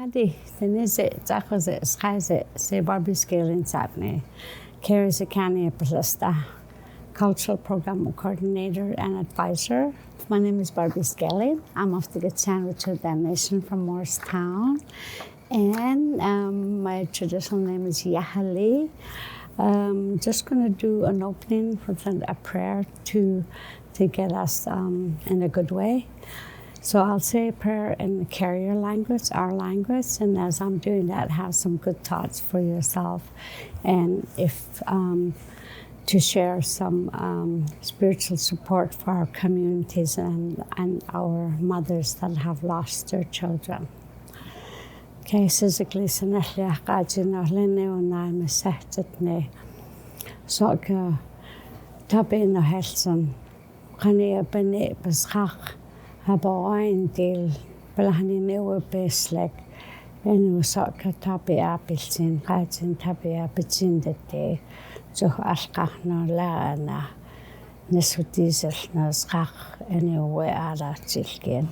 Hadi, Denise, Zachoze, Schaise, Se Barbie Scaling Sapne, Carrie Sekani Family Cultural Program Coordinator and Advisor. My name is Barbie Scaling. I'm off to get sandwich with that nation from Morristown. And my traditional name is Yahali. Just going to do an opening with a prayer to get us in a good way. So I'll say a prayer in the carrier language, our language, and as I'm doing that, have some good thoughts for yourself. And if to share some spiritual support for our communities and our mothers that have lost their children. Okay, physically, Sanahlia Gajina Leneo Messetne Soka Tabina Helson, Kania Bene Beschach, Habawain Deal, Belahani Newer Beslek, and Soka Tabi Appelsin, Gajin Tabi Appelsin the day, so Ashkachna Lana, Nesutizel Naskach, anywhere Ada Chilkin,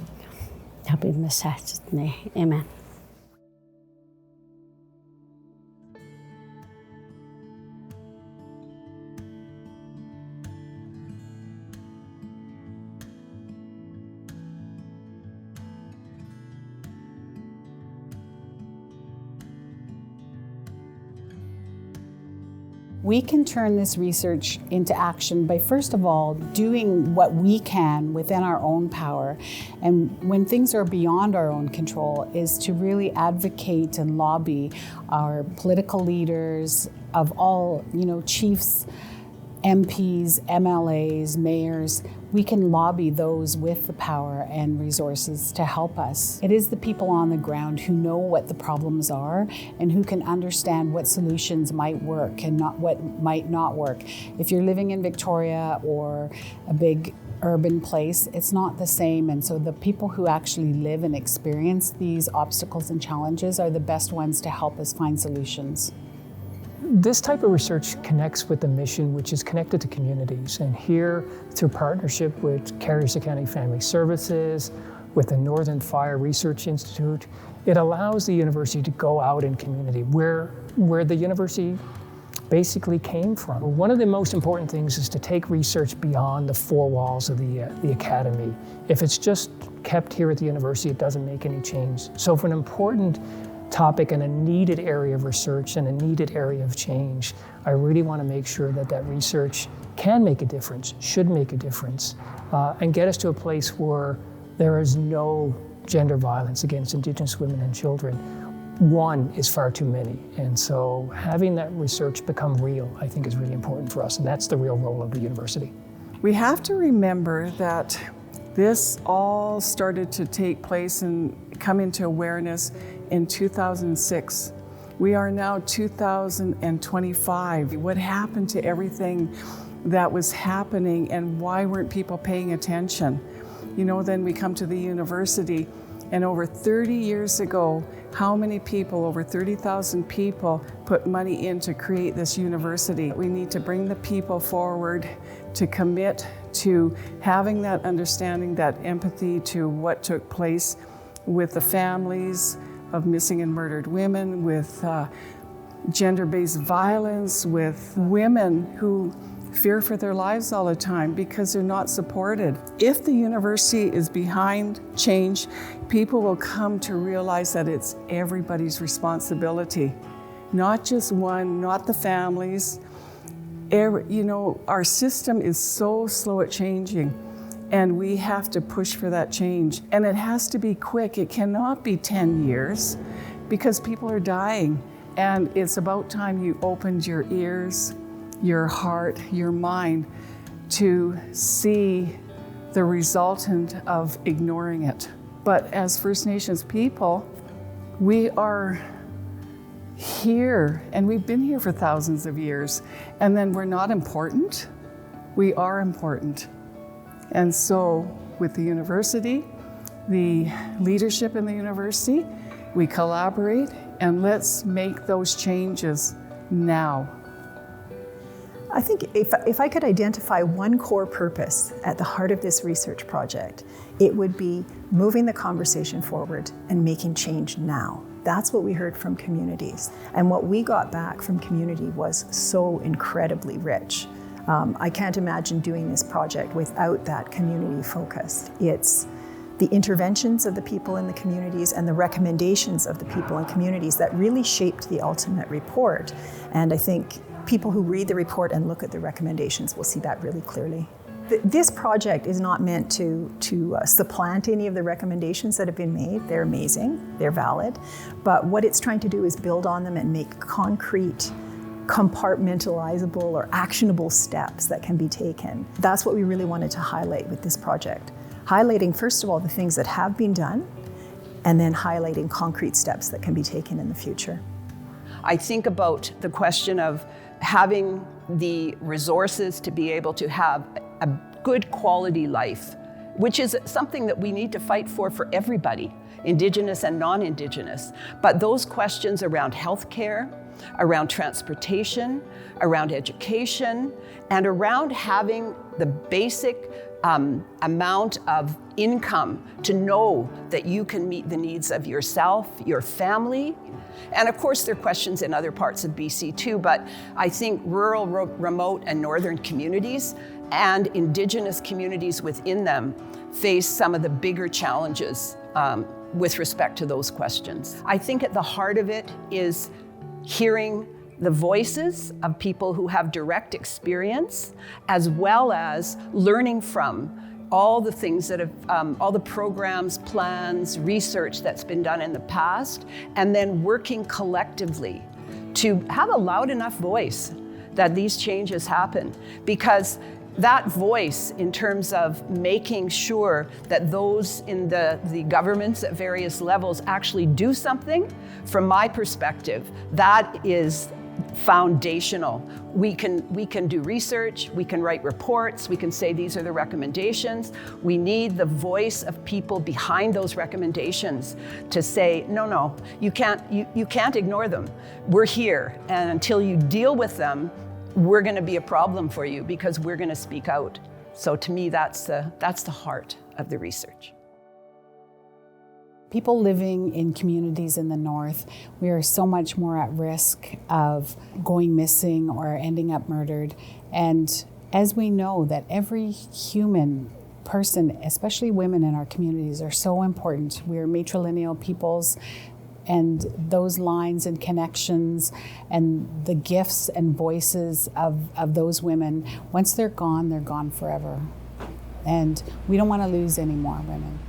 Tabi Messetne, Amen. We can turn this research into action by, first of all, doing what we can within our own power. And when things are beyond our own control, is to really advocate and lobby our political leaders of all, chiefs, MPs, MLAs, mayors. We can lobby those with the power and resources to help us. It is the people on the ground who know what the problems are and who can understand what solutions might work and not what might not work. If you're living in Victoria or a big urban place, it's not the same. And so the people who actually live and experience these obstacles and challenges are the best ones to help us find solutions. This type of research connects with the mission, which is connected to communities. And here, through partnership with Sekani Family Services, with the Northern Research Institute, it allows the university to go out in community where the university basically came from. One of the most important things is to take research beyond the four walls of the academy. If it's just kept here at the university, it doesn't make any change. So for an important topic and a needed area of research and a needed area of change, I really want to make sure that research can make a difference, should make a difference, and get us to a place where there is no gender violence against Indigenous women and children. One is far too many, and so having that research become real, I think, is really important for us, and that's the real role of the university. We have to remember that this all started to take place and come into awareness in 2006. We are now 2025. What happened to everything that was happening and why weren't people paying attention? Then we come to the university, and over 30 years ago, how many people, over 30,000 people, put money in to create this university? We need to bring the people forward to commit to having that understanding, that empathy to what took place with the families of missing and murdered women, with gender-based violence, with women who fear for their lives all the time because they're not supported. If the university is behind change, people will come to realize that it's everybody's responsibility, not just one, not the families. Our system is so slow at changing, and we have to push for that change. And it has to be quick. It cannot be 10 years because people are dying. And it's about time you opened your ears, your heart, your mind to see the resultant of ignoring it. But as First Nations people, we are here, and we've been here for thousands of years, and then we're not important. We are important. And so with the university, the leadership in the university, we collaborate, and let's make those changes now. I think if I could identify one core purpose at the heart of this research project, it would be moving the conversation forward and making change now. That's what we heard from communities. And what we got back from community was so incredibly rich. I can't imagine doing this project without that community focus. It's the interventions of the people in the communities and the recommendations of the people in communities that really shaped the ultimate report. And I think people who read the report and look at the recommendations will see that really clearly. This project is not meant to supplant any of the recommendations that have been made. They're amazing, they're valid, but what it's trying to do is build on them and make concrete, compartmentalizable or actionable steps that can be taken. That's what we really wanted to highlight with this project. Highlighting, first of all, the things that have been done, and then highlighting concrete steps that can be taken in the future. I think about the question of having the resources to be able to have a good quality life, which is something that we need to fight for everybody, Indigenous and non-Indigenous. But those questions around healthcare, around transportation, around education, and around having the basic amount of income to know that you can meet the needs of yourself, your family. And of course, there are questions in other parts of BC too, but I think rural, remote, and northern communities and Indigenous communities within them face some of the bigger challenges with respect to those questions. I think at the heart of it is hearing the voices of people who have direct experience, as well as learning from all the things that have, all the programs, plans, research that's been done in the past, and then working collectively to have a loud enough voice that these changes happen. Because that voice in terms of making sure that those in the governments at various levels actually do something, from my perspective, that is foundational. We can do research, we can write reports, we can say these are the recommendations. We need the voice of people behind those recommendations to say, no, you can't ignore them. We're here, and until you deal with them, we're going to be a problem for you because we're going to speak out. So to me, that's the heart of the research. People living in communities in the north, we are so much more at risk of going missing or ending up murdered. And as we know that every human person, especially women in our communities, are so important. We are matrilineal peoples, and those lines and connections and the gifts and voices of those women, once they're gone forever. And we don't want to lose any more women.